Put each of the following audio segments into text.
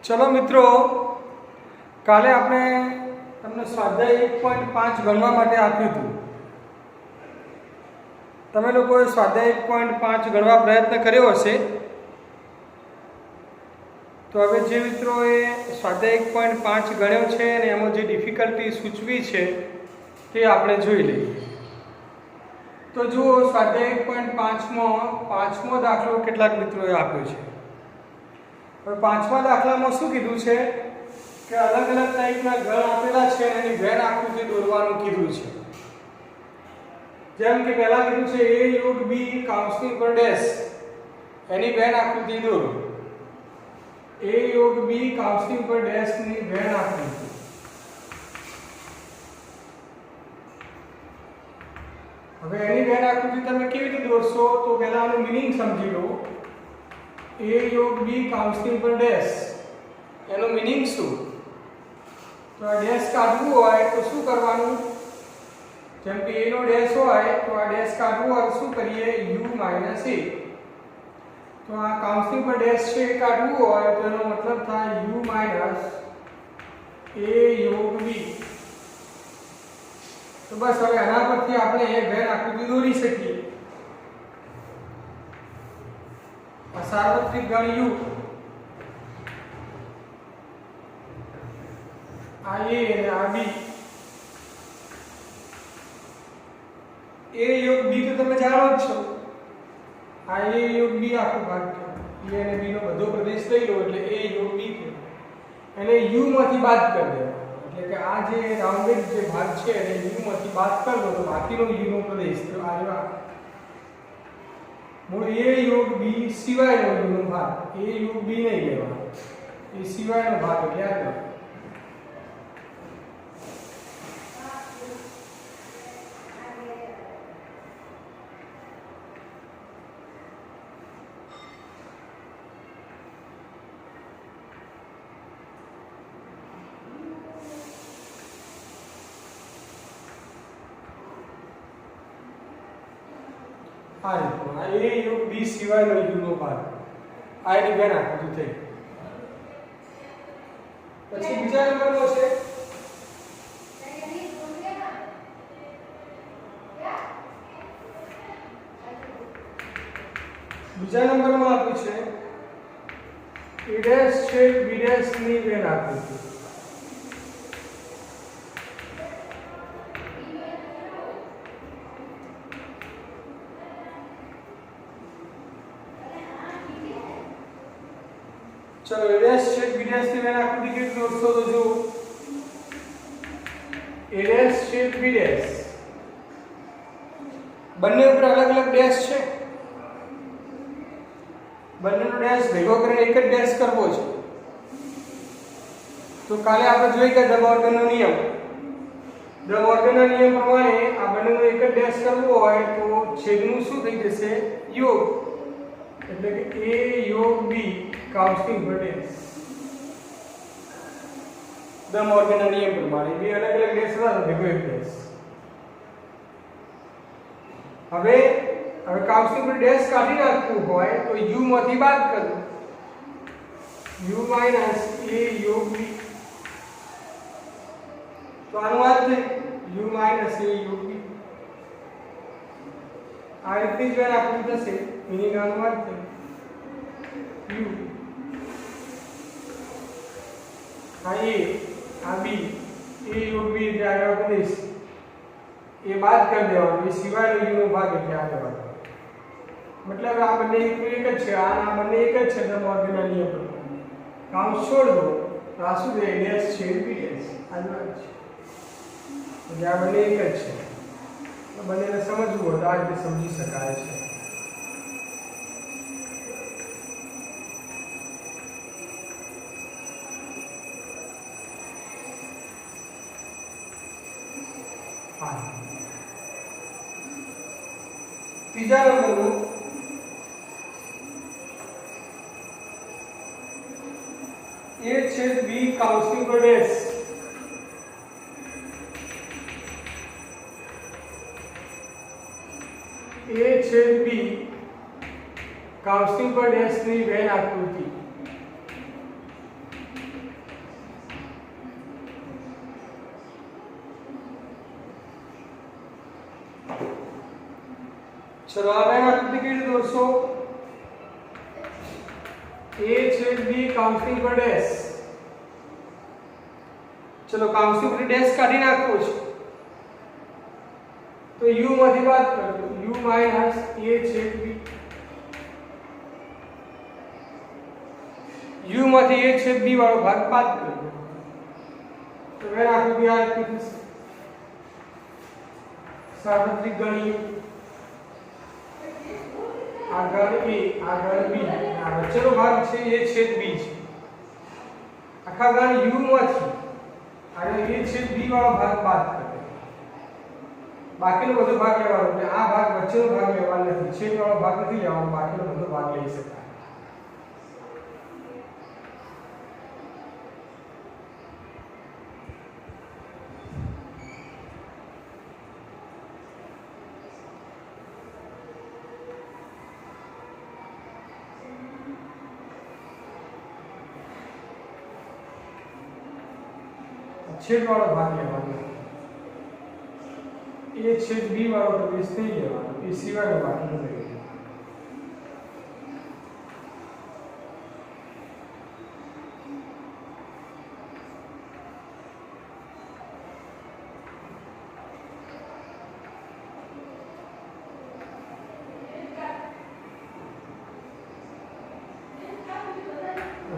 चलो मित्रों, काले आपने तमने स्वाध्याय 1.5 गणवा माटे आप्युं हतुं। तमे लोकोए स्वाध्याय 1.5 गणवा प्रयत्न कर्यो हशे। तो हवे जे मित्रोए स्वाध्याय 1.5 गण्यो छे अने एमां जे डिफिकल्टी सूचवी छे ते आपणे जोई लईए। तो जुओ, स्वाध्याय 1.5 मां 5मो दाखलो केटलाक मित्रोए आप्यो छे। હવે પાંચમા દાખલામાં શું કીધું છે કે અલગ અલગ ટાઈપના ગણ આપેલા છે અને એની વેન આકૃતિ દોરવાનું કીધું છે। જેમ કે પહેલા કીધું છે a યોગ b કાઉન્સની પર ડેશ, એની વેન આકૃતિ દોરો। a યોગ b કાઉન્સની પર ડેશ ની વેન આકૃતિ। હવે એની વેન આકૃતિ તમે કેવી રીતે દોરશો તો પહેલા આનું મીનિંગ સમજી લો। a योग b काउंसलिंग पर डैश એનો મીનિંગ શું? તો આ ડેશ કાઢવું હોય તો શું કરવાનું? જેમ કે a નો ડેશ હોય તો આ ડેશ કાઢવું હોય શું કરીએ? u - a। તો આ કાઉન્સલિંગ પર ડેશ છે કાઢવું હોય તો એનો મતલબ થાય u - a योग b। તો બસ હવે આના પરથી આપણે એક વેન આકૃતિ દોરી શકીએ। सार्वत्रिक गण u आ a અને આ b। a योग b તો તમે જાણો જ છો। આ a योग b આખો ભાગ છે। a અને b નો બધો પ્રદેશ લઈ લો એટલે a योग b થયો। એને u માંથી બાદ કરી દેવાનો, એટલે કે આ જે રાઉન્ડેડ જે ભાગ છે એને u માંથી બાદ કરી દો તો બાકીનો u નો પ્રદેશ તો આ રહ્યો मूल a योग b सिवायનો u નો ભાગ। a योग b નહીં લેવાનો, એ સિવાયનો ભાગ એટલે આ લો। आ a योग b સિવાયનો u નો ભાગ આ એની વેન આકૃતિ થઈ। પછી બીજા નંબરનો છે બીજા નંબરમાં આપ્યું છે a ડેશ છે b ડેશ ની વેન આકૃતિ। चलो a डैश छेद b डैश की वेन आकृति के दोस्तों तो जो a डैश छेद b डैश બંને ઉપર અલગ અલગ ડેશ છે। બંનેનો ડેશ ભેગો કરીને એક જ ડેશ કરવો છે। તો કાલે આપણે જોઈ કે ધ મોર્ગનનો નિયમ, ધ મોર્ગનના નિયમ પ્રમાણે આ બંનેનો એક જ ડેશ કરવો હોય તો છેદનું શું થઈ જશે? યોગ, એટલે કે a योग b काउंसलिंग पर डैश। द मॉर्गनના નિયમ પ્રમાણે બે અલગ અલગ ડેશ હતા તો ભેગો એક ડેશ। હવે કાઉન્સલિંગ પર ડેશ કાઢી નાખવું હોય તો u માંથી બાદ કરો, u - a योग b। તો આનું વાત થઈ u - a योग b। આ રીતની જ વેન આકૃતિ થશે, મીનિંગ આનું વાત થઈ u uh a uh b a योग b એટલે આ પ્રદેશ એ બાદ કરી દેવાનો, એ સિવાયનો u નો ભાગ એટલે આ દેવાનો। મતલબ આ બંને એક જ છે, આ બંને એક જ છે। ધ મોર્ગનના નિયમ પ્રમાણે કાઉન્સ છોડ દો તો આ શું છે? ડેશ છે b ડેશ આ જ વાત છે, એટલે આ બંને એક જ છે। તો બંનેને સમજવું હોય તો આ રીતે સમજી શકાય છે। तीजा नंबर a छेद b काउंसलिंग पर डैश। a छेद b કાઉન્સલિંગ પર ડેશ ની વેન આકૃતિ। चलो अब एम आकृति के लिए दोस्तों ए छेद बी काउंसिंग पर डैश। चलो काउंसिंग पर डैश काढ़ी नाखो छो तो u માંથી બાદ કરજો u માઈનસ a છેદ b u માંથી a છેદ b વાળો ભાગ બાદ કરજો તો મેં આકૃતિ આ રીતે સાર્વત્રિક ગણી આગળ a આગળ b આ વચ્ચેનો ભાગ છે a છેદ b છે આખા ગણ u માંથી અને a છેદ b વાળો ભાગ બાદ કરજો બાકીનો બધો ભાગ લેવાનો એટલે આ ભાગ વચ્ચેનો ભાગ લેવાનો નથી છેદ વાળો ભાગ નથી લેવાનો બાકીનો બધો ભાગ લઈ શકાય छेद वाला भाग लेવાનો ए छेद b वाला प्रदेश नहीं लेવાનો ए सिवायનો ભાગ લેવાનો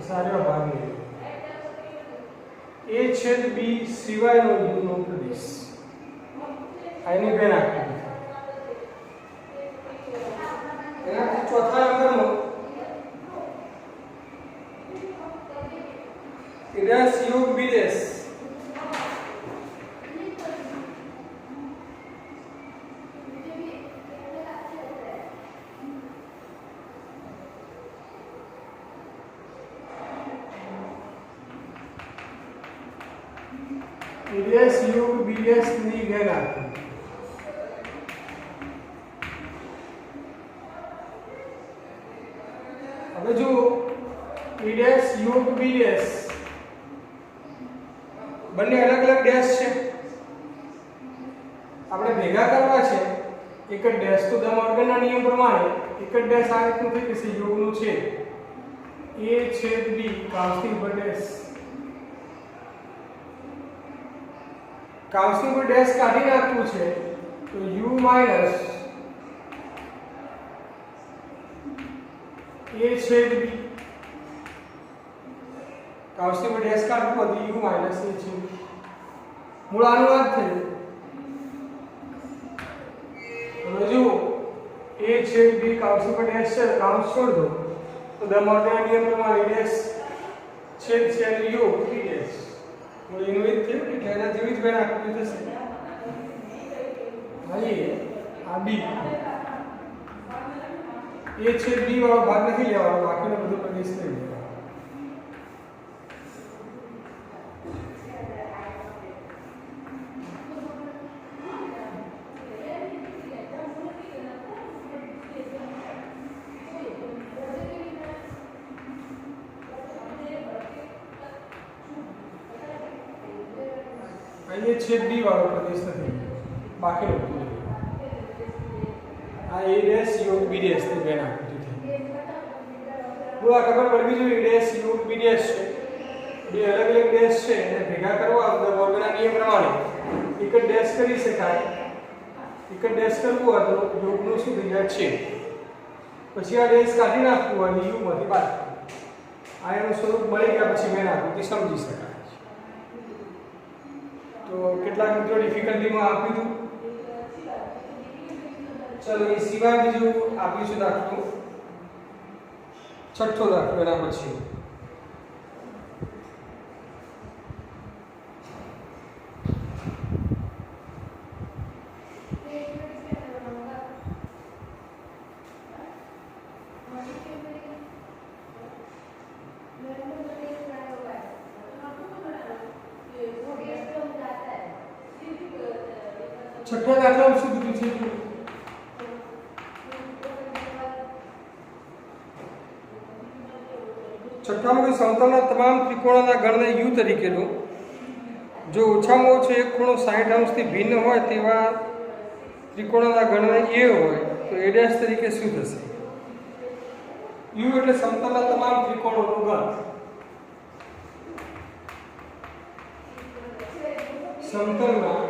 સારો ભાગ લેવાનો ए छेद b सिवायનો u નો પ્રદેશ આની બે નાખી એના ચોથા નંબરનો a ડેશ યોગ b ડેશ डैश योग बी डैश ની બે નાખો હવે જો a ડેશ योग b ડેશ બંને અલગ અલગ ડેશ છે આપણે ભેગા કરવા છે એક જ ડેશ તો દમોર્ગનના નિયમ પ્રમાણે એક જ ડેશ આ રીતનું થઈ જશે યોગનું છે a છેદ b કાઉન્સિંગ પર ડેશ काउंसिंग पर डैश काढ़ी नाखવું છે તો u માઈનસ a છેદ b કાઉન્સિંગ પર ડેશ કાઢવું હતું u માઈનસ a છેદ b મૂળ અનુવાદ થયું હવે જો a છેદ b કાઉન્સિંગ પર ડેશ છે કાઉન્સ છોડ દો તો દમોર્ગનના નિયમ પ્રમાણે a ડેશ છેદ છે અને u b ડેશ वो इनवित थे कि कहना जीवित बना आकृति थશે भाई आ b a छेद b वाला भाग नहीं लेવાનો બાકીનો બધો પ્રદેશ લઈ લેવાનો ये छेद b वाला प्रदेश नहीं बाकी लोग आ a डैश योग b डैश તે બે નાખી દીધી પૂરા ખબર પડવી જોઈએ a ડેશ योग b ડેશ છે બે અલગ અલગ ડેશ છે એને ભેગા કરવા વર્ગના નિયમ પ્રમાણે એક જ ડેશ કરી શકાય એક જ ડેશ કરવું હોય તો યોગનું શું થઈ જાય છે પછી આ ડેશ કાઢી નાખવું અને u માંથી બાદ આ એનું સ્વરૂપ મળી ગયા પછી મેં આકૃતિ સમજી શકાય तो કેટલાક મિત્રો ડિફિકલ્ટીમાં આપી દઉં ચલો એ સિવાય બીજું આપીશું દાખલો છઠ્ઠો દાખલો એના પછી छठा दाखला में शुद्ध पूछे छठा में समतलना તમામ ત્રિકોણોના ગણને u તરીકે લો જો ઓછામાં ઓછો એક ખૂણો 60 અંશથી ભિન્ન હોય તેવા ત્રિકોણોના ગણને a હોય તો a ડેશ તરીકે શું થશે? u એટલે સમતલના તમામ ત્રિકોણોનો ગણ. સમતલના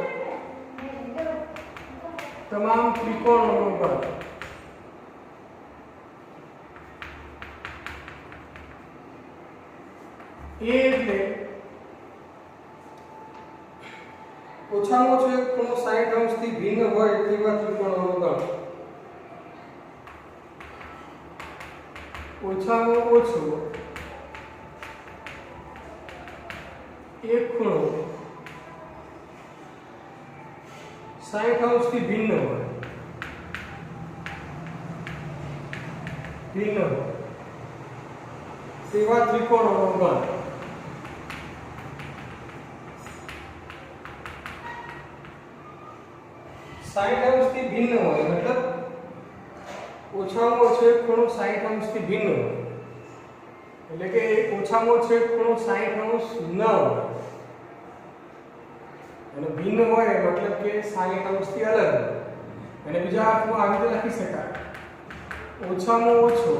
તમામ ત્રિકોણોનો ગણ. એ એટલે ઓછામાં ઓછો એક ખૂણો 60 અંશથી ભિન્ન હોય તેવા ત્રિકોણોનો ગણ. ઓછામાં ઓછો એક ખૂણો 60 અંશથી ભિન્ન હોય તેવા ત્રિકોણોનો ગણ. થી ભિન્ન હોય મતલબ ઓછામાં ઓછો એક ખૂણો 60 અંશથી ભિન્ન હોય એટલે કે ઓછામાં ઓછો એક ખૂણો 60 અંશ ન હોય અને ભિન્ન હોય મતલબ કે 60 અંશથી અલગ હોય. અને બીજા અર્થમાં આવી રીતે લખી શકાય ઓછામાં ઓછો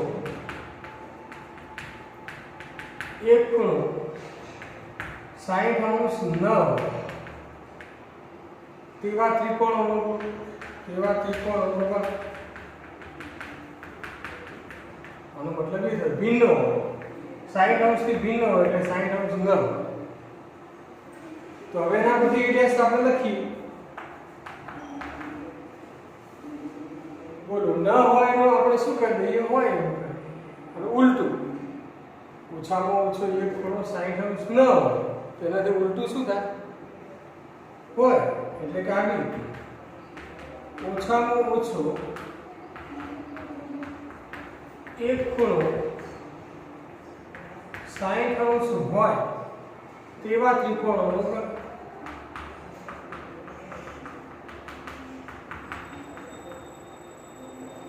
એક ખૂણો 60 અંશ ન હોય તેવા ત્રિકોણોનો આનો મતલબ એ છે ભિન્ન હોય 60 અંશથી ભિન્ન હોય એટલે 60 અંશ ન હોય. તો હવે એના બધી ડેશ આપણે લખી. બોલો ન હોય એનો આપણે શું કરી દઈએ હોય અને ઉલટું ઓછામાં ઓછો એક ખૂણો 60 અંશ ન હોય તો એનાથી ઉલટું શું થાય હોય એટલે કે આવી રીતે ઓછામાં ઓછો એક ખૂણો 60 અંશ હોય તેવા ત્રિકોણોનો ગણ.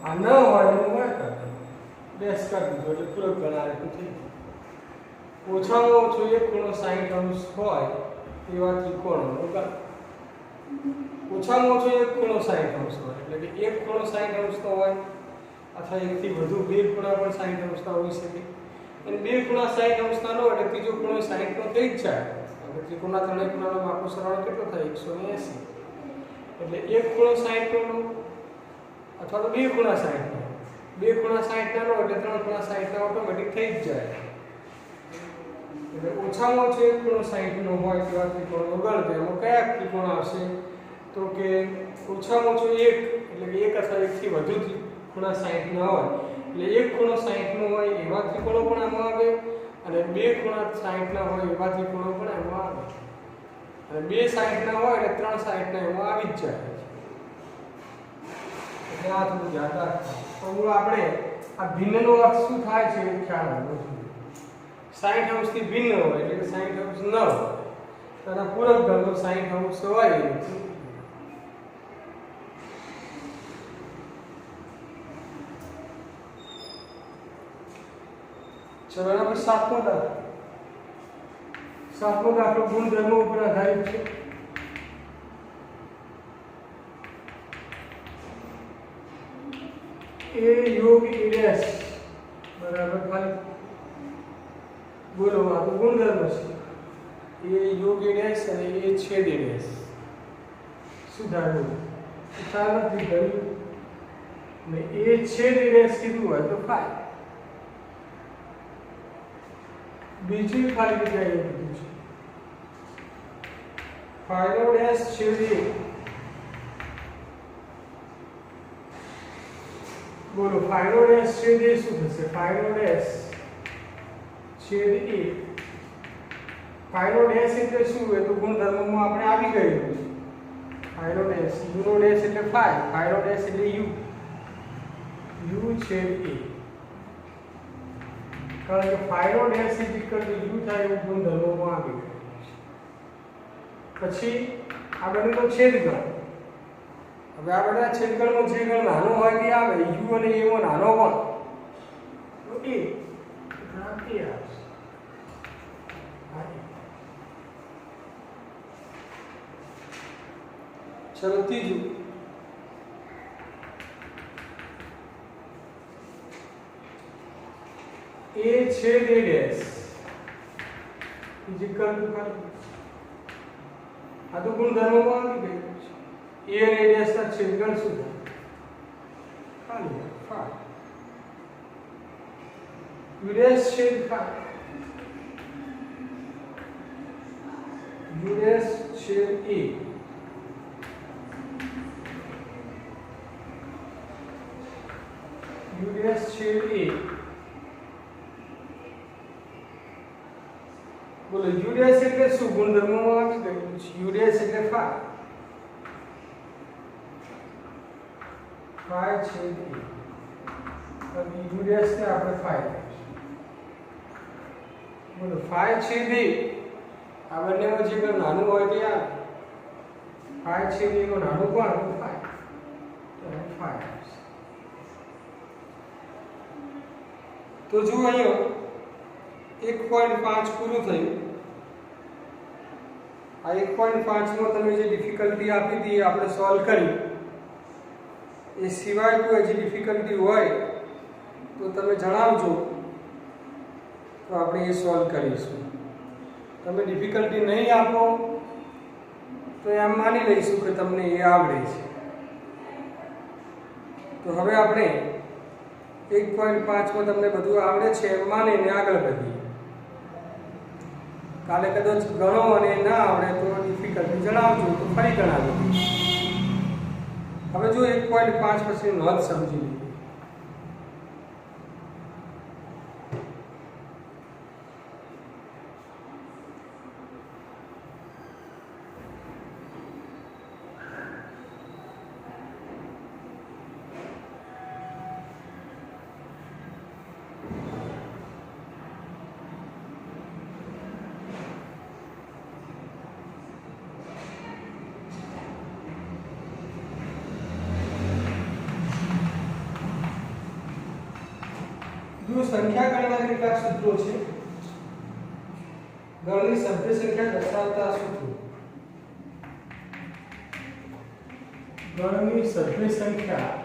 આ ન હોય એનું હોય ડેશ કરી દીધો એટલે પૂરક ગણાય થઈ. ઓછામાં ઓછો એક ખૂણો 60 અંશ હોય તેવા ત્રિકોણોનો ગણ. ઓછામાં ઓછો એક ખૂણો 60 અંશ હોય એટલે કે એક ખૂણો 60 અંશનો હોય અથવા એકથી વધુ બે ખૂણા પણ 60 અંશના હોઈ શકે. અને બે ખૂણા 60 અંશના ન હોય એટલે ત્રીજો ખૂણો 60 નો થઈ જ જાય. હવે ત્રિકોણના ત્રણેય ખૂણાનો માપનો સરવાળો કેટલો થાય 180. એટલે એક ખૂણો 60 નો અથવા તો બે ખૂણા 60 નો. બે ખૂણા 60 ના નો એટલે ત્રણ ખૂણા 60 ના ઓટોમેટિક થઈ જ જાય. એટલે ઓછામાં ઓછો એક ખૂણો 60 નો હોય તેવા ત્રિકોણનો ગણ. એમાં કયા ત્રિકોણ આવશે તો કે ઓછામાં ઓછો એક એટલે કે એક અથવા એકથી વધુ ખૂણા 60 ના હોય એટલે એક ખૂણો 60 નો હોય એવા ત્રિકોણો પણ આમાં આવે અને બે ખૂણા 60 ના હોય એવા ત્રિકોણો પણ આમાં આવે. અને બે 60 ના હોય એટલે ત્રણ 60 ના એમાં આવી જ જાય. એટલે આ થોડું યાદ રાખવું. તો આપણે આ ભિન્નનો અર્થ શું થાય છે એ ખ્યાલ હોવો જોઈએ. 60 અંશથી ભિન્ન હોય એટલે કે 60 અંશ ન હોય તો આના પૂરક ગણ તો 60 અંશ હોય. ચલો એના પછી સાતમો દાખલો ગુણધર્મો ઉપર આધારિત છે. a યોગ a ડેશ બરાબર ખાલી બોલો આ તો ગુણધર્મ છે. a યોગ a ડેશ અને a છેદ a ડેશ શું થાય ખ્યાલ નથી કર્યું ને a છેદ a ડેશ કીધું હોય તો ફાઈ બીજી ખાલી જગ્યાએ કીધું છે ફાઈનો ડેશ છેદ a. બોલો ફાઈનો ડેશ છેદ a શું થશે? ફાઈનો ડેશ છેદ a. ફાઈનો ડેશ એટલે શું હોય તો ગુણધર્મમાં આપણે આવી ગયું છે. ફાઈનો ડેશ u નો ડેશ એટલે ફાઈ, ફાઈનો ડેશ એટલે u છેદ a. કારણ કે ફાઈનો dash is equal to u થાય એવું ગુણધર્મમાં આવી ગયું છે. પછી આ બધું તો છેદગણ. હવે આ બધા છેદગણમાં જે ગણ નાનો હોય તે આવે u અને a માં નાનો પણ તો a આવશે. ચલો ત્રીજું a છેદ a dash is equal two આ તો ગુણધર્મોમાં આવી ગયું છે a અને a ડેશ ના છેદગણ શું થાય ખાલી ફાઈ u ડેશ છેદ ફાઈ u ડેશ છેદ a u ડેશ છેદ a બોલો u ડેશ એટલે શું ગુણધર્મોમાં આવી ગયું છે u ડેશ એટલે ફાઈ ફાઈ છેદ a અને u ડેશ ને આપણે ફાઈ બોલો ફાઈ છેદ a આ બંનેમાં જે કોઈ નાનું હોય તે આ ફાઈ છેદ a નું નાનું કોણ ફાઈ તો ફાઈ તો જો અહીંયા 1.5 પૂરું થયું આ 1.5 માં તમે જે ડિફિકલ્ટી આપી હતી આપણે સોલ્વ કરી એ સિવાય કોઈ હજી ડિફિકલ્ટી હોય તો તમે જણાવજો તો આપણે એ સોલ્વ કરીશું તમે ડિફિકલ્ટી નહીં આપો તો એમ માની લઈશું કે તમને એ આવડે છે તો હવે આપણે 1.5 માં તમને બધું આવડે છે એમ માનીને આગળ વધીએ કાલે કદાચ ગણો અને ના આવડે તો ડિફિકલ્ટી જણાવજો તો ફરી ગણાવી હવે જો 1.5 પછી નોંધ સમજી લઈએ जो संख्या गणना કેટલાક સૂત્રો છે ગણની સભ્ય સંખ્યા દર્શાવતા સૂત્રો ગણની સભ્ય સંખ્યા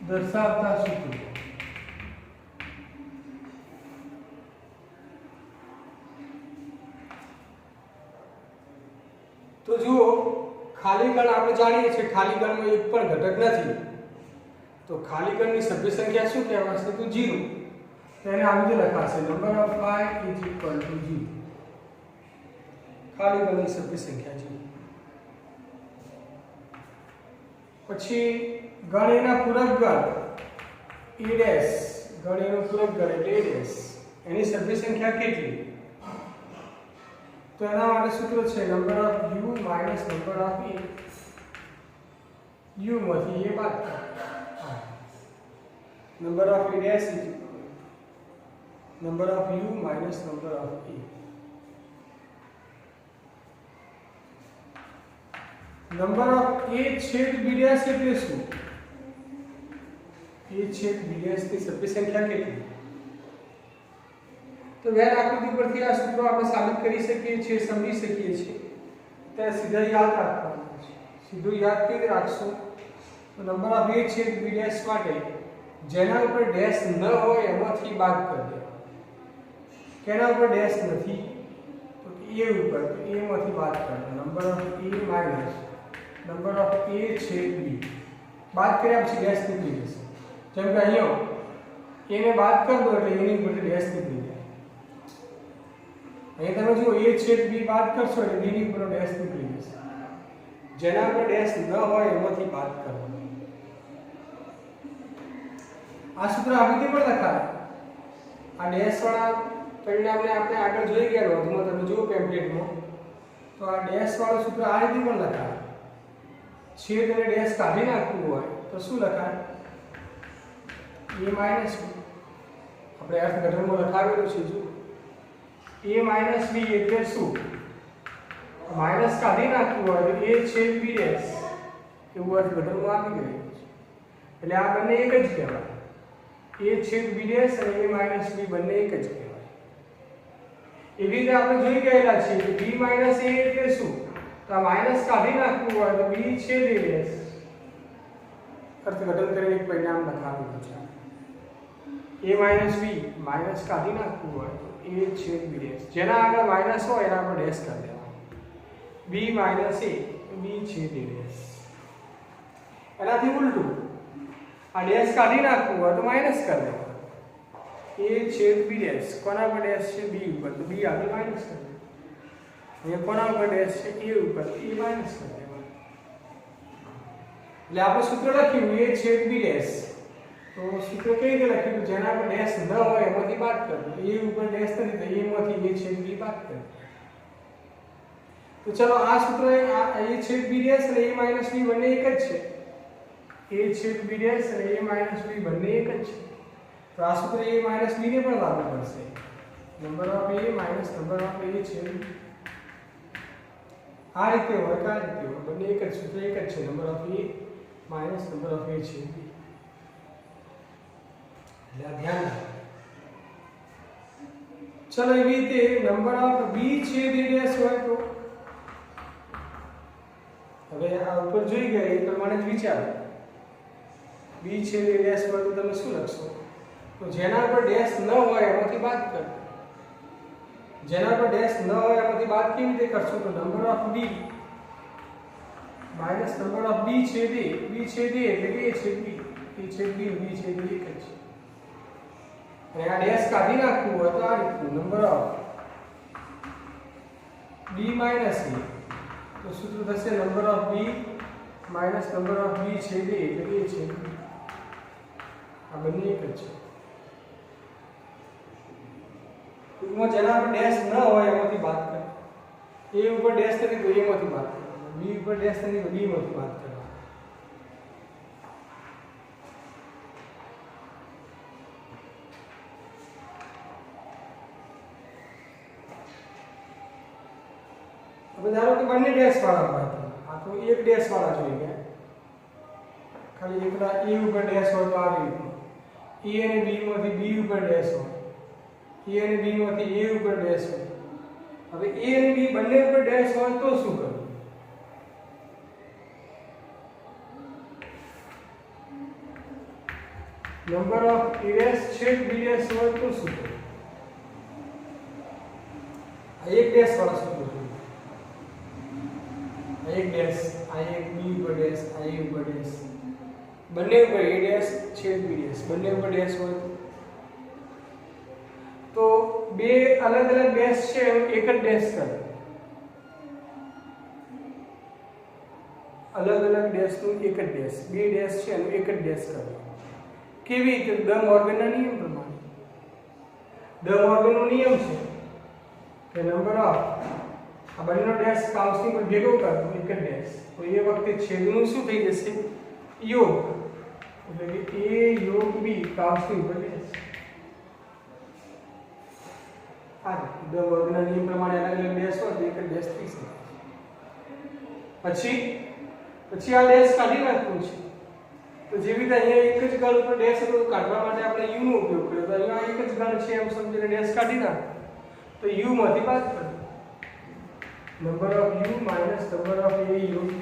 દર્શાવતા સૂત્રો તો જુઓ ખાલી ગણ આપણે જાણીએ છીએ ખાલી ગણમાં એક પણ ઘટક નથી तो खाली गण की सभ्य संख्या શું કહેવાશે તો 0 તેને આવી રીતે લખાશે number of i is equal two 0 ખાલી ગણ ની સભ્ય સંખ્યા 0 પછી ગણ એના પૂરક ગણ a ડેશ ગણ એનો પૂરક ગણ એટલે a ડેશ એની સભ્ય સંખ્યા કેટલી તો એના માટે સૂત્ર છે number of u minus number of a u માંથી a બાદ number of a dash is number of u minus number of a number of a छेद b dash એટલે શું a छेद b dash ની સભ્ય સંખ્યા કેટલી તો વેર આકૃતિ પરથી આ સૂત્રો આપણે સાબિત કરી શકીએ છીએ સમજી શકીએ છીએ તે સીધા યાદ રાખવાનું છે સીધું યાદ કરી રાખશો તો નંબર ઓફ a छेद b dash માટે જેના ઉપર ડેશ ન હોય એમાંથી બાદ કરી દે કેના ઉપર ડેશ નથી તો a ઉપર તો a માંથી બાદ કરજો number of a minus number of a છેદ b બાદ કર્યા પછી ડેશ નીકળી જશે જેમ કે અહીંયા a ને બાદ કરી દો એટલે a ની ઉપર ડેશ નીકળી જાય અહીં તમે જો a છેદ b બાદ કરશો એટલે b ની ઉપર ડેશ નીકળી જશે જેના ઉપર ડેશ ન હોય એમાંથી બાદ કરો આ સૂત્ર આવી રીતે પણ લખાય આ ડેશ વાળા પરિણામને આપણે આગળ જોઈ ગયા નોંધમાં તમે જુઓ પેમ્પલેટમાં તો આ ડેશ વાળું સૂત્ર આ રીતે પણ લખાય છેદ અને ડેશ કાઢી નાખવું હોય તો શું લખાય a માઈનસ b આપણે અર્થઘટનમાં લખાવેલું છે જો a માઈનસ b એટલે શું માઈનસ કાઢી નાખવું હોય તો a છેદ b ડેશ એવું અર્થઘટનમાં આવી ગયું છે એટલે આ બંને એક જ કહેવાય a છેદ b ડેશ અને a માઈનસ b બંને એક જ કહેવાય એવી રીતે આપણે જોઈ ગયેલા છીએ કે b માઈનસ a એટલે શું તો આ માઈનસ કાઢી નાખવું હોય તો b છેદ a ડેશ અર્થઘટન કરીને એક પરિણામ લખાવેલું છે a માઇનસ b માઇનસ કાઢી નાખવું હોય તો a છેદ b ડેશ, જેના આગળ માઇનસ હોય એના પર ડેશ કરી દેવાનું, b માઇનસ a b છેદ a ડેશ. એનાથી ઉલટું આ ડેશ કાઢી નાખવું હોય તો માઇનસ કરી દેવાનું, a છેદ b ડેશ. કોના પર ડેશ છે? b ઉપર, તો b આગળ માઇનસ કરી દેવાનું. અહીંયા કોના ઉપર ડેશ છે? a ઉપર, તો a માઇનસ કરી દેવાનું. એટલે આપણે સૂત્ર લખ્યું a છેદ b ડેશ. તો સૂત્ર કઈ રીતે લખ્યું? જેના પર ડેશ ન હોય એમાંથી બાદ કરવું. a ઉપર ડેશ નથી તો a માંથી a છેદ b બાદ કરવું. તો ચલો આ સૂત્ર આ a છેદ b ડેશ અને a માઇનસ b બંને એક જ છે. a છેદ b ડેશ અને a માઇનસ b બંને એક જ છે. તો આ સૂત્ર a માઇનસ b ને પણ લાગુ પડશે. Number of a minus number of a છેદ b. આ રીતે હોય કે આ રીતે હોય, બંને એક જ સૂત્ર એક જ છે. Number of a minus number of a છેદ b. ધ્યાન રાખો. ચલો એવી રીતે નંબર ઓફ b છેદ a ડેશ હોય તો હવે આ ઉપર જોઈ ગયા એ પ્રમાણે જ વિચારો. b છેદ a ડેશ હોય તો તમે શું લખશો? તો જેના પર ડેશ ન હોય એમાંથી બાદ કરો. જેના પર ડેશ ન હોય એમાંથી બાદ કેવી રીતે કરશો? તો number of b minus number of b છેદ a, b છેદ a એટલે કે a છેદ b, a છેદ b b છેદ a એક જ છે. અને આ ડેશ કાઢી નાખવું હોય તો આ રીતનું number of b minus a, તો સૂત્ર થશે number of b minus number of b છેદ a એટલે કે a છેદ b. આ બંને એક જ છે. ટૂંકમાં જેના પર ડેશ ન હોય એમાંથી બાદ કરો. a ઉપર ડેશ નથી તો a માંથી બાદ કરો, b ઉપર ડેશ નથી તો b માંથી બાદ કરો. હવે ધારો કે બંને ડેશ વાળા હોય, આ તો એક ડેશ વાળા જોઈ ગયા. ખાલી એકલા a ઉપર ડેશ હોય તો આ રીતનું, a અને b માંથી b ઉપર ડેશ હોય, a અને b માંથી a ઉપર ડેશ હોય. હવે a અને b બંને ઉપર ડેશ હોય તો શું કરવું? નંબર ઓફ a ડેશ છેદ b ડેશ હોય તો શું કરવું? આ એક ડેશ વાળા સૂત્ર છે. એક ડેશ, આ એક b ઉપર ડેશ, આ a ઉપર ડેશ, બંને ઉપર a ડેશ છેદ b ડેશ, બંને ઉપર ડેશ હોય તો બે અલગ અલગ ડેશ છે એક જ ડેશ કરો. અલગ અલગ ડેશ નું એક જ ડેશ, બે ડેશ છે એનું એક જ ડેશ કરો. કેવી રીતે? દ મોર્ગનના નિયમ પ્રમાણે. દ મોર્ગનનો નિયમ છે કે નંબર ઓફ આ બંનેનો ડેશ કાઉન્સની પર ભેગો કરવો એક જ ડેશ, તો એ વખતે છેદનું શું થઈ જશે? યોગ. એટલે કે a યોગ b કાઉન્સની ઉપર ડેશ. આ દ વર્ગના નિયમ પ્રમાણે અલગ અલગ ડેશ હોય તો એક જ ડેશ થઈ શકે. પછી આ ડેશ કાઢી નાખવું છે. તો જેવી રીતે અહીંયા એક જ ગણ ઉપર ડેશ હતો તો કાઢવા માટે આપણે u નો ઉપયોગ કર્યો. તો અહીંયા એક જ ગણ છે એમ સમજીને ડેશ કાઢી નાખો તો u માંથી બાદ કરો. Number of u minus number of a યોગ b.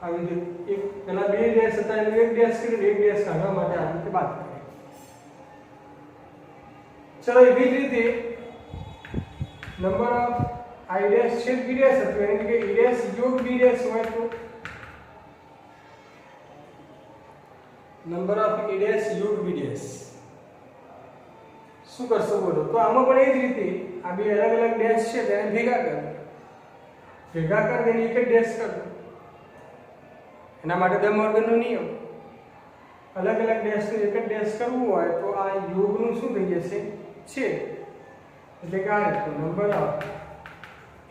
આવી રીતે એક પેલા બે ડેશ હતા એટલે એક ડેશ કરીને એક ડેશ કાઢવા માટે આ રીતે બાદ કરીએ. ચલો એવી જ રીતે નંબર ઓફ i ડેશ છેદ b ડેશ હતું એની જગ્યાએ a ડેશ યોગ b ડેશ હોય તો નંબર ઓફ a ડેશ યોગ b ડેશ શું કરશો બોલો? તો આમાં પણ એ જ રીતે આ બે અલગ અલગ ડેશ છે તેને ભેગા કરો, ભેગા કરીને એક જ ડેશ કરો. એના માટે દ મોર્ગનનો નિયમ. અલગ અલગ ડેશનું એક જ ડેશ કરવું હોય તો આ યોગનું શું થઈ જશે? છેદ. એટલે કે આ રીતનું નંબર ઓફ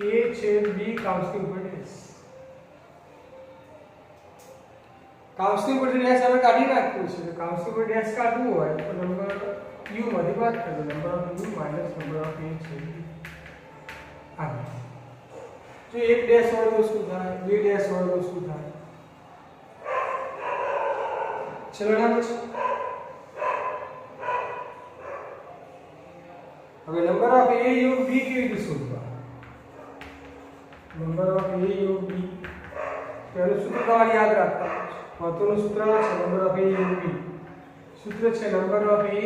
a છેદ b કાઉન્સની ઉપર ડેશ. કાઉન્સની ઉપર ડેશ હવે કાઢી નાખવું છે. તો કાઉન્સની ઉપર ડેશ કાઢવું હોય તો નંબર u માંથી બાદ કરો. Number of u minus number of a છેદ b. આ જો એક ડેશ હોય તો શું થાય? બે ડેશ હોય તો શું થાય? ચલો ના હવે નંબર ઓફ a યોગ b કેવી રીતે શોધવા? નંબર ઓફ a યોગ b તો એનું સૂત્ર તમારે યાદ રાખવાનું છે। મહત્વનું સૂત્ર છે નંબર ઓફ a યુગ b। સૂત્ર છે number of a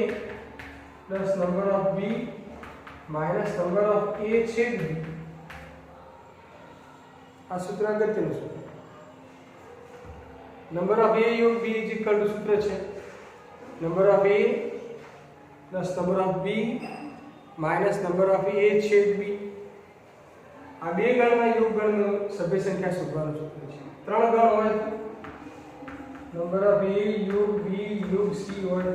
plus number of b minus number of a છેદ b। આ સૂત્ર અગત્યનું સૂત્ર। નંબર ઓફ a યુગ b ઇઝ ઇક્વલ ટુ સૂત્ર છે number of a plus number of b minus number of a છેદ b। આ બે ગણના યોગગણનો સભ્ય સંખ્યા શોધવાનું સૂત્ર છે। ત્રણ ગણ હોય નંબર ઓફ a યોગ b યોગ c હોય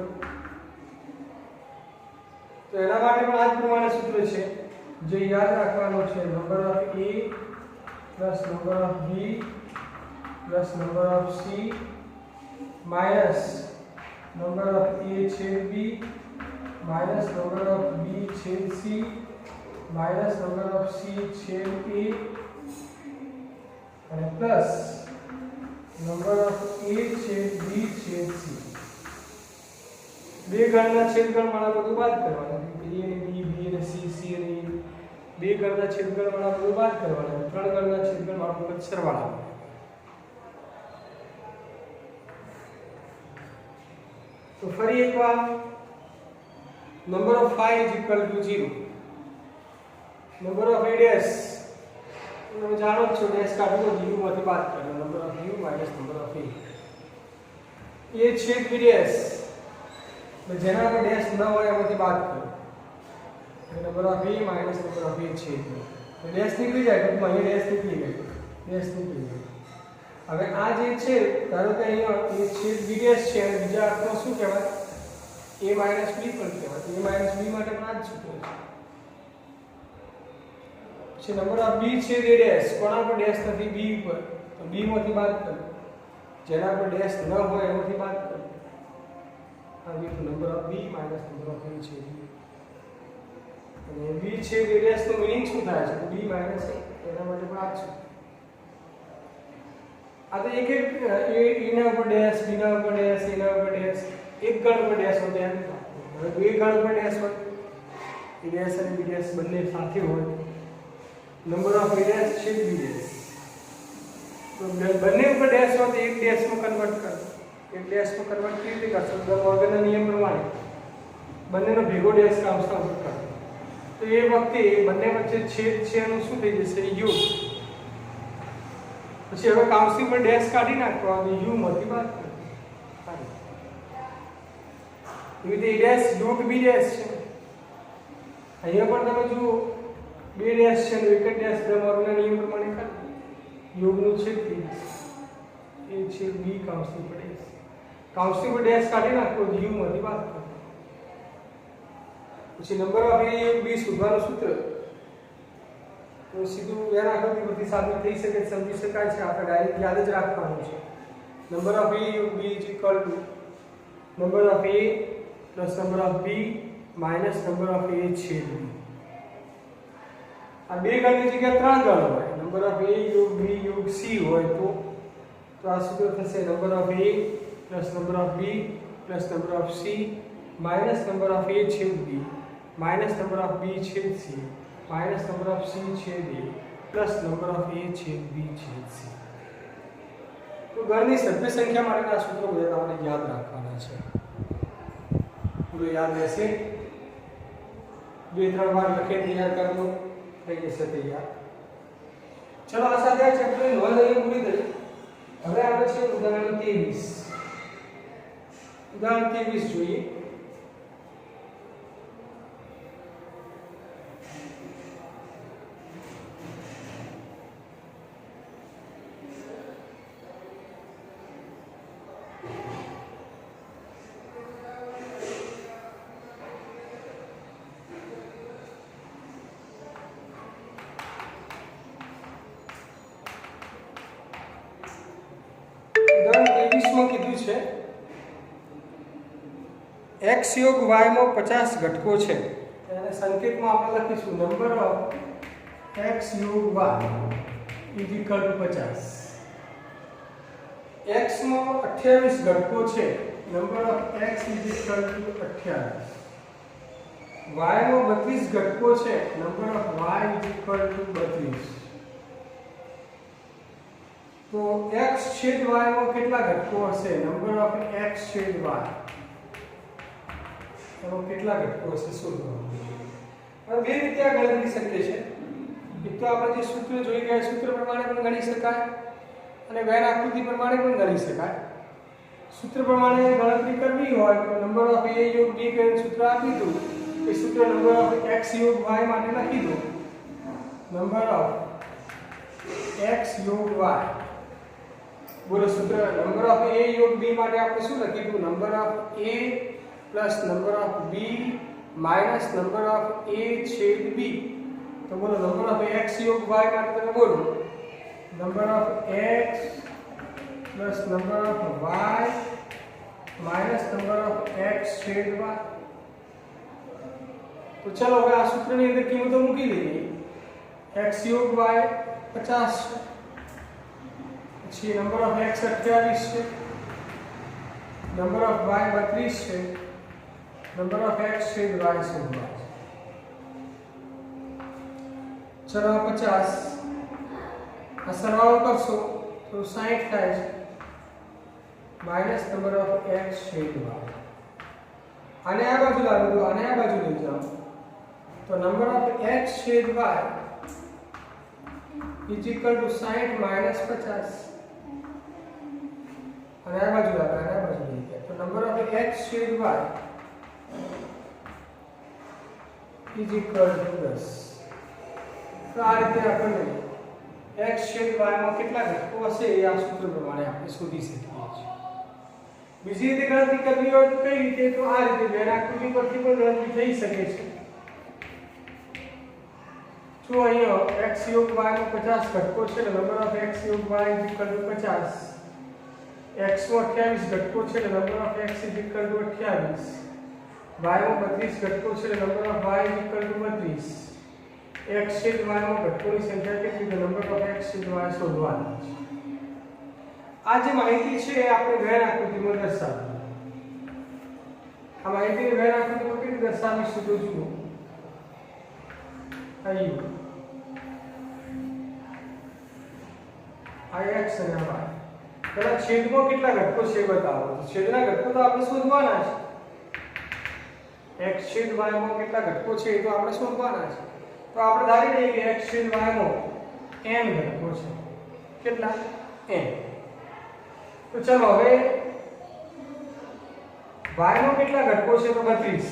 તો એના માટે પણ આ જ પ્રમાણે સૂત્ર છે જે યાદ રાખવાનું છે number of a plus number of b plus number of c minus number of a છેદ b minus number of b છેદ c minus number of c छेद a અને પ્લસ નંબર ઓફ a છેદ b છેદ c। બે ગણના છેદગણ વાળા બધું બાદ કરવાના a અને b b અને c c અને a। બે ગણના છેદગણ વાળા બધું બાદ કરવાના ત્રણ ગણના છેદગણ વાળા બધું સરવાળા। તો ફરી એકવાર number of 5 is equal two 0। Number of a dash તમે જાણો છો ડેશ કાઢો તો u માંથી બાદ કરો number of u minus number of a છેદ b ડેશ તો જેના પર ડેશ ન હોય એમાંથી બાદ કરો number of a minus number of a છેદ b તો ડેશ નીકળી જાય તો અહીં ડેશ નીકળી ગઈ ડેશ નીકળી ગઈ। હવે આ જે છે ધારો કે અહીંયા a છેદ b ડેશ છે અને બીજા અર્થમાં શું કહેવાય a માઈનસ b પણ કહેવાય a માઈનસ b માટે પણ આ જ સૂત્ર છે। છે નંબર ઓફ b છેદ a ડેશ કોના પર ડેશ નથી b પર તો b માંથી બાદ કરો જેના પર ડેશ ન હોય એમાંથી બાદ કરો આ બીજું number of b minus number of a છેદ b અને b છેદ a ડેશ નો મીનિંગ શું થાય છે b માઈનસ a એના માટે પણ આ છે। આ તો એક એક a ના ઉપર ડેશ b ના ઉપર ડેશ a ના ઉપર ડેશ એક ગણ પર ડેશ હોય ધ્યાન રાખો। હવે બે ગણ પર ડેશ હોય a ડેશ અને b ડેશ બંને સાથે હોય नंबर ऑफ a डैश छेद b डैश तो બંને ઉપર ડેશ હોય તો એક ડેશ માં કન્વર્ટ કરો એક ડેશ માં કન્વર્ટ કેવી રીતે કરશો તો મોર્ગનના નિયમ પ્રમાણે બંનેનો ભેગો ડેશ કાઉન્સના ઉપર કરો તો એ વખતે બંને વચ્ચે છેદ છે એનું શું થઈ જશે યુ। પછી હવે કાઉન્સની પર ડેશ કાઢી નાખો અને યુ માંથી બાદ કરો એવી રીતે a ડેશ યોગ b ડેશ છે અહીંયા પણ તમે જુઓ બે ડેશ છે એક જ ડેશ મોર્ગનના નિયમ પ્રમાણે કાઢો યોગનું છેદ થઈ જશે a છેદ b કાઉન્સની પર ડેશ કાઉન્સની પર ડેશ કાઢી નાખો યુ માંથી બાદ કરો। પછી નંબર ઓફ a યોગ b શોધવાનું સૂત્ર તો સીધું એના આકૃતિ પરથી સાબિત થઈ શકે સમજી શકાય છે આપણે ડાયરેક્ટ યાદ જ રાખવાનું છે નંબર ઓફ a યોગ b is equal two number of a plus number of b minus number of a છેદ b। આ બે ગણની જગ્યાએ ત્રણ ગણ હોય નંબર ઓફ a યોગ b યોગ c હોય તો આ સૂત્ર થશે number of a plus number of b plus number of c minus number of a છેદ b minus number of b છેદ c minus number of c છેદ a plus number of a છેદ b છેદ c। તો ગણની સભ્ય સંખ્યા માટેના આ સૂત્રો બધા આપણે યાદ રાખવાના છે પૂરું યાદ રહેશે બે ત્રણ વાર લખી તૈયાર કરજો થઈ જશે તૈયાર। ચલો આ સાથે આ ચેપ્ટરની નોંધ અહીં પૂરી કરી। હવે આપણે છે ઉદાહરણ 23 ઉદાહરણ 23 જોઈએ। કીધું છે x યોગ y માં 50 ઘટકો છે એને સંકેતમાં આપણે લખીશું નંબર ઓફ x યોગ y is equal two 50। x માં 28 ઘટકો છે number of x is equal two 28। y માં 32 ઘટકો છે number of y is equal two 32। તો x છેદ y માં કેટલા ઘટકો હશે? નંબર ઓફ x છેદ y એમાં કેટલા ઘટકો હશે શોધવાનું. હવે બે રીતે આ ગણતરી શક્ય છે. એક તો આપણે જે સૂત્ર જોઈ ગયા સૂત્ર પ્રમાણે પણ ગણી શકાય અને વેન આકૃતિ પ્રમાણે પણ ગણી શકાય. સૂત્ર પ્રમાણે ગણતરી કરવી હોય તો નંબર ઓફ a યોગ b કરીને સૂત્ર આપી દો. એ સૂત્ર નંબર ઓફ x યોગ y માટે લખી દો. નંબર ઓફ x યોગ y. બોલો સૂત્ર નંબર ઓફ a યોગ b માટે આપણે શું લખી દઉં? Number of a plus number of b minus number of a છેદ b. તો બોલો નંબર ઓફ x યોગ y માટે તમે બોલો number of x plus number of y minus number of x છેદ y. તો ચલો હવે આ સૂત્રની અંદર કિંમતો મૂકી દઈએ. x યોગ y 50 છે, પછી નંબર ઓફ x 28 છે, નંબર ઓફ y 32 છે, નંબર ઓફ x છેદ y શોધવા છે. ચલો 50 આ સરવાળો કરશો તો 60 થાય છે માઈનસ નંબર ઓફ x છેદ y. આને આ બાજુ લાવી દો, આને આ બાજુ લઈ જાઓ તો નંબર ઓફ x છેદ y is equal two 60 minus 50. અને આ બાજુ લાવો, આને આ બાજુ લઈ જાઓ તો નંબર ઓફ x છેદ y ઇઝ ઇક્વલ ટુ 10. તો આ રીતે આપણે x છેદ y માં કેટલા ઘટકો હશે એ આ સૂત્ર પ્રમાણે આપણે શોધી શકીએ છીએ. બીજી રીતે ગણતરી કરવી હોય તો કઈ રીતે? તો આ રીતે વેન આકૃતિ પરથી પણ ગણતરી થઈ શકે છે. જો અહીંયા x યોગ y માં 50 ઘટકો છે એટલે નંબર ઓફ x યોગ y is equal two 50. x માં 28 ઘટકો છે એટલે number of x is equal two 28. y માં 32 ઘટકો છે એટલે number of y is equal two 32. x છેદ y માં ઘટકોની સંખ્યા કેટલી છે? નંબર ઓફ x છેદ y શોધવાની છે. આ જે માહિતી છે એ આપણે વેન આકૃતિમાં દર્શાવીએ. આ માહિતીને વેન આકૃતિમાં કેવી રીતે દર્શાવીશું તો જુઓ. અહીં આ x અને y. પેલા છેદમાં કેટલા ઘટકો છે બતાવો. તો છેદના ઘટકો તો આપણે શોધવાના છે. x છેદ y માં કેટલા ઘટકો છે એ તો આપણે શોધવાના છે. તો આપણે ધારી લઈએ કે x છેદ y માં n ઘટકો છે. કેટલા? n. તો ચલો હવે y માં કેટલા ઘટકો છે? તો 32.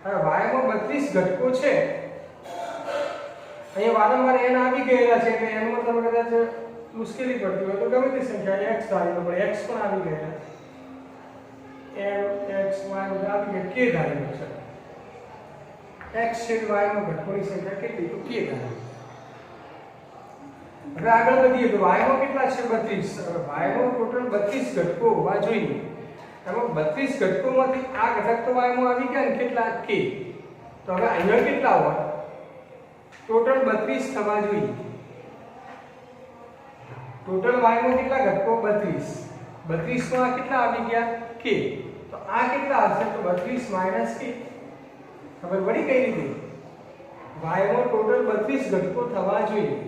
હવે y માં 32 ઘટકો છે. અહીંયા વારંવાર n આવી ગયેલા છે એટલે n માં તમે કદાચ મુશ્કેલી પડતી હોય તો ગમે તે સંખ્યા x ધારી લો, પણ x પણ આવી ગયેલા m x y આવી ગયા, k ધારી લો છે. x છેદ y માં ઘટકોની સંખ્યા કેટલી? તો k ધારી. હવે આગળ વધીએ તો y માં કેટલા છે? 32. હવે y માં ટોટલ 32 ઘટકો હોવા જોઈએ. એમાં 32 ઘટકોમાંથી આ ઘટક તો y માં આવી ગયા ને કેટલા? k. તો હવે અહીંયા કેટલા હોય? ટોટલ 32 થવા જોઈએ. ટોટલ y માં કેટલા ઘટકો? 32. 32 માં કેટલા આવી ગયા? k. તો આ કેટલા હશે? તો 32 માઈનસ k. ખબર પડી કઈ રીતે? y માં ટોટલ 32 ઘટકો થવા જોઈએ.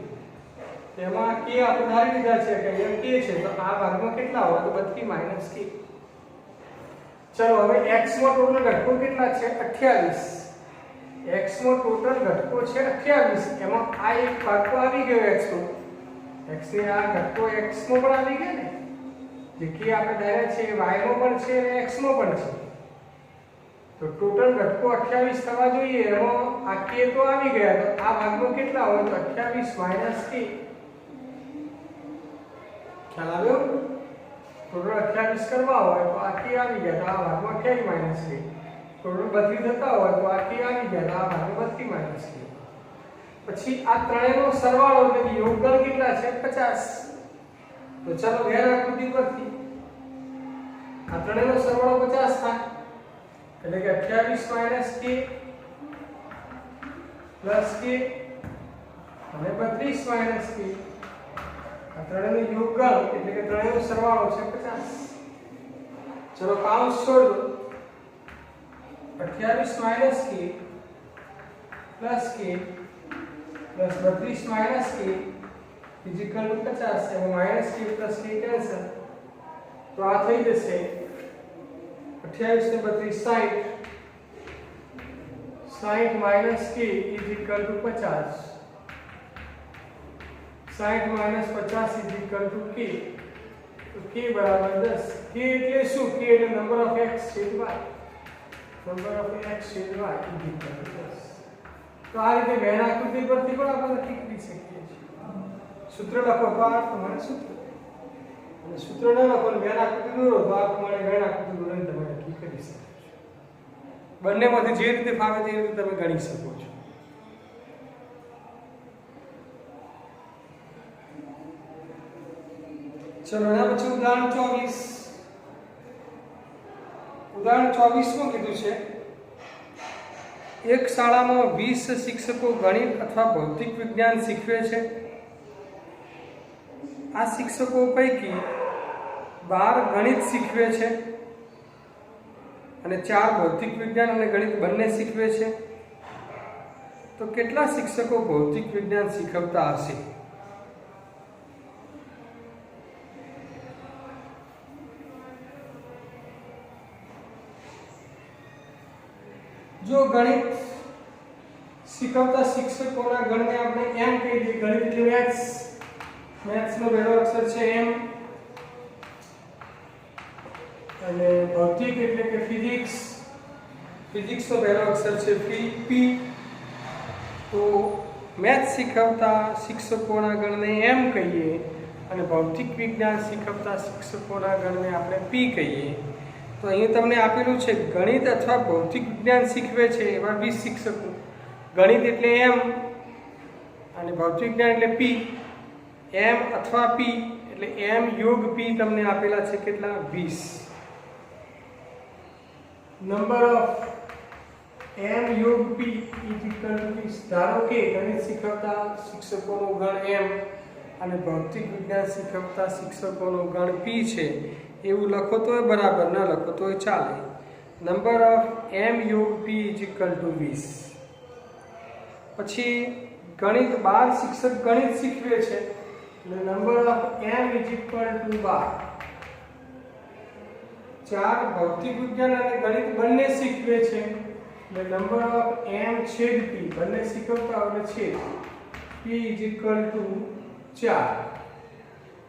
તેમાં k આપણે ધારી લીધા છે કે અહીંયા k છે તો આ ભાગમાં કેટલા હોય? તો 32 માઈનસ k. ચલો હવે x માં ટોટલ ઘટકો કેટલા છે? 28. x માં ટોટલ ઘટકો છે 28. એમાં આ એક ભાગ તો આવી ગયો x નો. x ને આ ઘટકો x માં પણ આવી ગયા ને. જે k આપણે ધાર્યા છે y માં પણ છે અને x માં પણ છે. તો ટોટલ ઘટકો 28 થવા જોઈએ. એમાં આ k તો આવી ગયા તો આ ભાગમાં કેટલા હોય? તો 28 માઈનસ k. ખ્યાલ આવ્યો? ટોટલ 28 કરવા હોય તો આ k આવી ગયા તો આ ભાગમાં 28 માઈનસ k. ટોટલ 32 થતા હોય તો આ k આવી ગયા તો આ ભાગમાં 32 માઈનસ k. પછી આ ત્રણેયનો સરવાળો એટલે યોગદાન કેટલા છે? 50. તો ચાલો વેન આકૃતિ પરથી આ ત્રણેયનો સરવાળો 50 થાય એટલે કે 28 માઈનસ k પ્લસ k અને 32 માઈનસ k. આ ત્રણેયનો યોગદાન એટલે કે ત્રણેયનો સરવાળો છે 50. ચલો કાઉન્સ છોડ દો. 28 minus k plus k plus 32 minus k equal to 50 છે, minus k plus k cancel, તો આ થઈ જશે 28 ને 32 60, 60 minus k is equal two 50, 60 minus 50 is equal two k, તો k બરાબર 10. k એટલે શું? k એટલે નંબર ઓફ x છેદ y, નંબર ઓફ x છેદ y ઇઝ ઇક્વલ ટુ 10. તો આ રીતે વેન આકૃતિ પરથી પણ આપણે નક્કી કરી શકીએ છીએ. સૂત્ર લખો તો આ પ્રમાણે સૂત્ર, અને સૂત્ર ન લખો અને વેન આકૃતિ દોરો તો આ પ્રમાણે વેન આકૃતિ દોરીને તમે નક્કી કરી શકો છો. બંનેમાંથી જે રીતે ફાવે તે રીતે તમે ગણી શકો છો. ચલો એના પછી ઉદાહરણ 24. ઉદાહરણ 24 માં કીધું છે એક શાળામાં 20 શિક્ષકો ગણિત અથવા ભૌતિક વિજ્ઞાન શીખવે છે. આ શિક્ષકો પૈકી 12 ગણિત શીખવે છે અને 4 ભૌતિક વિજ્ઞાન અને ગણિત બંને શીખવે છે. તો કેટલા શિક્ષકો ભૌતિક વિજ્ઞાન શીખવતા હશે? જો ગણિત શીખવતા શિક્ષકોના ગણને આપણે એમ કહી દઈએ. ગણિત એટલે મેથ્સ, મેથ્સનો પહેલો અક્ષર છે એમ, અને ભૌતિક એટલે કે ફિઝિક્સ, ફિઝિક્સનો પહેલો અક્ષર છે પી. તો મેથ્સ શીખવતા શિક્ષકોના ગણને એમ કહીએ અને ભૌતિક વિજ્ઞાન શીખવતા શિક્ષકોના ગણને આપણે પી કહીએ. તો અહીં તમને આપેલું છે ગણિત અથવા ભૌતિક વિજ્ઞાન શીખવે છે એવા 20 શિક્ષકો. ગણિત એટલે એમ અને ભૌતિક વિજ્ઞાન એટલે પી. એમ અથવા પી એટલે એમ યોગ પી તમને આપેલા છે કેટલા? 20. નંબર ઓફ એમ યોગ પી ઇઝ ઇક્વલ ટુ 20. ધારો કે ગણિત શીખવતા શિક્ષકોનો ગણ એમ અને ભૌતિક વિજ્ઞાન શીખવતા શિક્ષકોનો ગણ પી છે એવું લખો તોય બરાબર, ન લખો તોય ચાલે. નંબર ઓફ એમ યોગ પી ઇઝ ઇક્વલ ટુ 20. પછી ગણિત 12 શિક્ષક ગણિત શીખવે છે એટલે number of M is equal to 12. 4 ભૌતિક વિજ્ઞાન અને ગણિત બંને શીખવે છે એટલે નંબર ઓફ એમ છેદ પી, બંને શીખવતા હોય છેદ પી ઇઝ ઇક્વલ ટુ 4.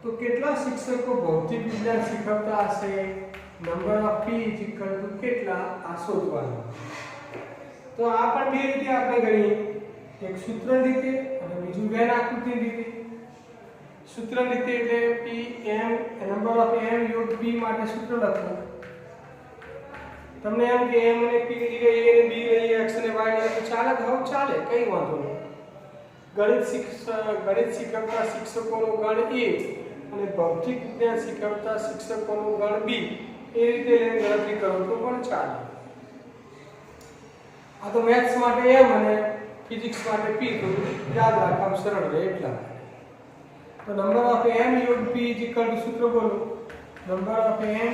તો કેટલા શિક્ષકો ભૌતિક વિજ્ઞાન શીખવતા હશે? Number of P is equal two કેટલા આ શોધવાનું. તો આ પણ બે રીતે આપણે ગણીએ, એક સૂત્ર રીતે અને બીજું વેન આકૃતિ રીતે. સૂત્ર રીતે એટલે પી એમ, નંબર ઓફ એમ યોગ પી માટે સૂત્ર લખો. તમને એમ કે એમ અને પી લઈએ, એ અને બી લઈએ, એક્સ અને વાય લઈએ તો ચાલે, તો હવે ચાલે, કઈ વાંધો નહીં. ગણિત શીખવતા શિક્ષકોનો ગણ એ અને ભૌતિક વિજ્ઞાન શીખવતા શિક્ષકોનો ગણ બી, એ રીતે લઈને ગણતરી કરો તો પણ ચાલે. આ તો મેથ્સ માટે એમ અને ફિઝિક્સ માટે પી, તો યાદ રાખવામાં સરળ રહે એટલા. તો નંબર ઓફ એમ યોગ પી ઇઝ ઇક્વલ ટુ સૂત્ર બોલો. Number of M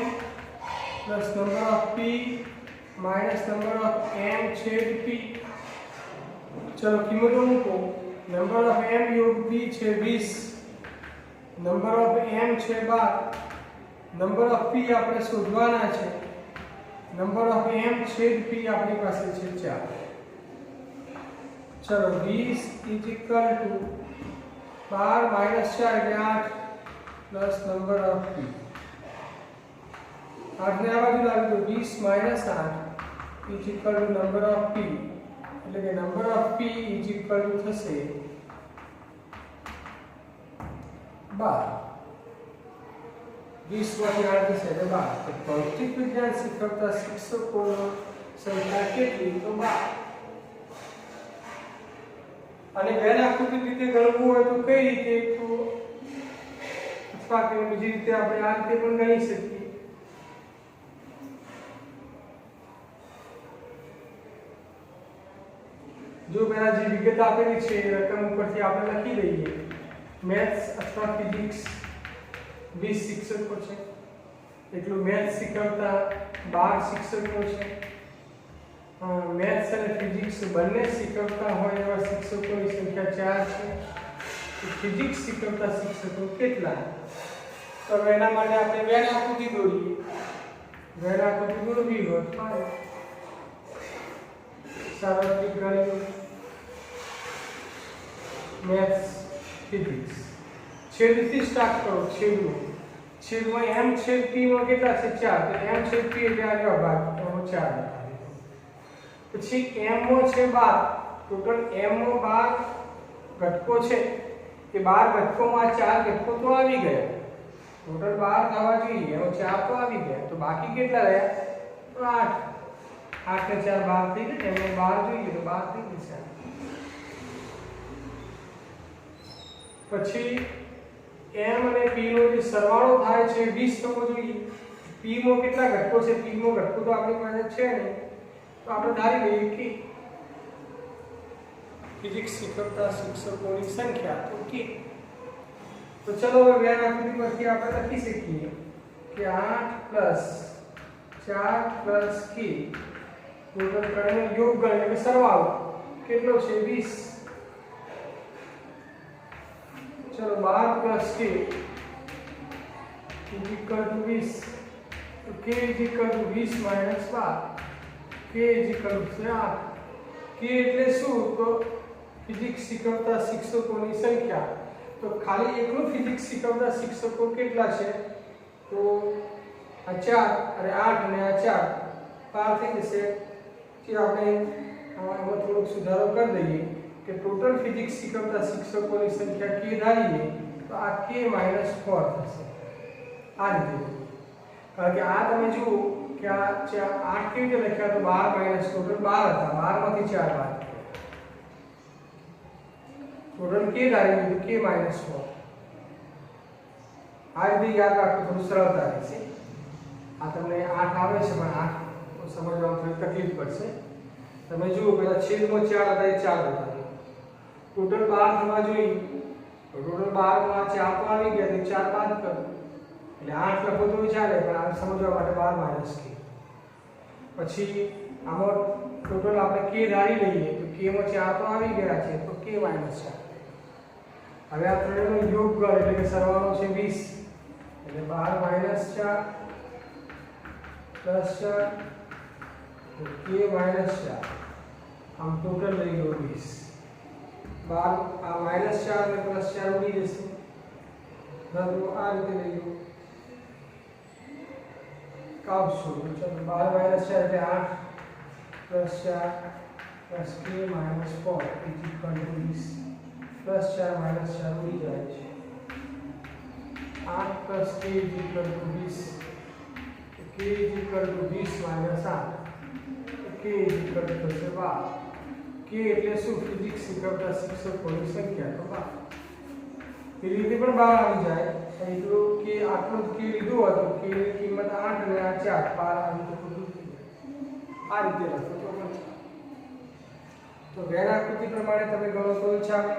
plus number of P minus number of M છેદ પી. ચલો કિંમતો મૂકો. નંબર ઓફ એમ યોગ પી છે 20, નંબર ઓફ એમ છે 12, નંબર ઓફ પી આપણે શોધવાના છે. નંબર ઓફ એમ છેદ પી આપણી પાસે છે 4. ચલો 20 ઇઝ ઇક્વલ ટુ 12 માઇનસ 4 એટલે 8 પ્લસ નંબર ઓફ પી. 8 ને આ બાજુ લાવી દો. 20 minus 8 is equal two number of પી, એટલે કે number of P is equal two થશે 12. 20 માંથી 8 થશે એટલે 12. તો ભૌતિક વિજ્ઞાન શીખવતા શિક્ષકોની સંખ્યા કેટલી? તો 12. અને વેન આકૃતિ રીતે ગણવું હોય તો કઈ રીતે? તો અથવા કે બીજી રીતે આપણે આ રીતે પણ ગણી શકીએ. જો પહેલા જે વિગત આપેલી છે રકમ ઉપરથી આપણે લખી લઈએ. મેથ્સ અથવા ફિઝિક્સ 20 શિક્ષકો છે, એટલું મેથ્સ શીખવતા 12 શિક્ષકો છે. મેથ્સ અને ફિઝિક્સ બંને શીખવતા હોય એવા શિક્ષકોની સંખ્યા 4 છે. ફિઝિક્સ શીખવતા શિક્ષકો કેટલા? તો હવે એના માટે આપણે વેન આકૃતિ દોરીએ. વેન આકૃતિ દોરવી હોય તો સાર્વત્રિક ગણિત, મેથ્સ, ફિઝિક્સ. છેદથી સ્ટાર્ટ કરો. છેદમાં m છેદ p માં કેટલા છે? 4. તો m છેદ p એટલે આ રહ્યો ભાગ, એમાં 4. પછી m માં છે 12. ટોટલ m માં 12 ઘટકો છે. એ 12 ઘટકોમાં 4 ઘટકો તો આવી ગયા. ટોટલ 12 થવા જોઈએ, એમાં 4 તો આવી ગયા. તો બાકી કેટલા રહ્યા? તો 8. 8 ને 4 12 થઈ ગયા. એમાં 12 જોઈએ તો 12 થઈ જશે. પછી m અને p નો જે સરવાળો થાય છે 20 થવો જોઈએ. p માં કેટલા ઘટકો છે? p માં ઘટકો તો આપણી પાસે છે ને, તો આપણે ધારી લઈએ કે ફિઝિક્સ શીખવતા શિક્ષકોની સંખ્યા તો કે. તો ચલો હવે વેન આકૃતિ પરથી આપણે લખી શકીએ કે 8 + 4 + k ટોટલ ત્રણનો યોગગણ એટલે સરવાળો કેટલો છે? 20. चलो 12 + k = 20. तो k = 20 - 12. k = 8. k એટલે શું? તો ફિઝિક્સ શીખવતા શિક્ષકોની સંખ્યા. તો ખાલી એકલું ફિઝિક્સ શીખવતા શિક્ષકો કેટલા છે? તો આ 4 અને 8 અને આ 4 પાર થઈ જશે. જે આપણે આમાં થોડોક સુધારો કરી દઈએ કે ટોટલ ફિઝિક્સ શીખવતા શિક્ષકોની સંખ્યા k ધારીએ તો આ k - 4 થશે. આ રીતે. કારણ કે આ તમે જુઓ કે આ 8 કેવી રીતે લખ્યા? તો 12 - ટોટલ 12 હતા. 12 માંથી 4 બાદ ટોટલ k ધારીએ તો k - 4. આ રીતે યાદ રાખો, થોડું સરળતા રહેશે. આ તમને 8 આવે છે પણ 8 સમજવામાં થોડી તકલીફ પડશે. તમે જુઓ પેલા છેદમાં 4 હતા એ 4 હતા. टोटल 12 થવા જોઈએ. ટોટલ 12 માં 4 તો આવી ગયા, તો 4 બાદ કરો એટલે 8 લખો તો ચાલે, પણ આ સમજવા માટે 12 - k. પછી આમાં ટોટલ આપણે k ધારી લઈએ તો k માં 4 તો આવી ગયા છે, તો k - 4. હવે આ ત્રણનો યોગગણ એટલે કે સરવાળો છે 20. એટલે 12 - 4 + 4 તો k - 4. આમ ટોટલ લઈ લો 20. 12 આ -4 અને +4 ઉડી જશે. બરાબર આ રીતે લઈ લો. કાવશો ચલો 12 - 4 એટલે 8 + 4 + k - 4 = 20. +4 - 4 ઉડી જાય છે. 8 + k = 20. k = 20 - 8 k = 12. k એટલે શું? ફિઝિક્સ શીખવતા શિક્ષકોની સંખ્યા તો 12. એ રીતે પણ 12 આવી જાય. એટલું કે આટલું k લીધું હોય તો k ની કિંમત 8 અને આ 4 12 આવી તો બધું થઈ જાય. આ રીતે લખો તો પણ. તો વેન આકૃતિ પ્રમાણે તમે ગણો તો ચાલે,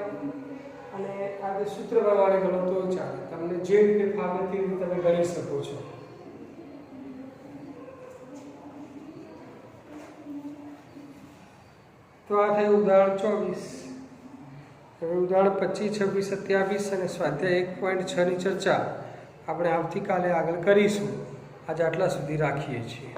અને આ જે સૂત્ર પ્રમાણે ગણો તો ચાલે. તમને જે રીતે ફાવે તે રીતે તમે ગણી શકો છો. તો આ થયું ઉદાહરણ 24. હવે ઉદાહરણ 25, 26, 27 અને સ્વાધ્યાય 1.6 ની ચર્ચા આપણે આવતીકાલે આગળ કરીશું. આજે આટલા સુધી રાખીએ છીએ.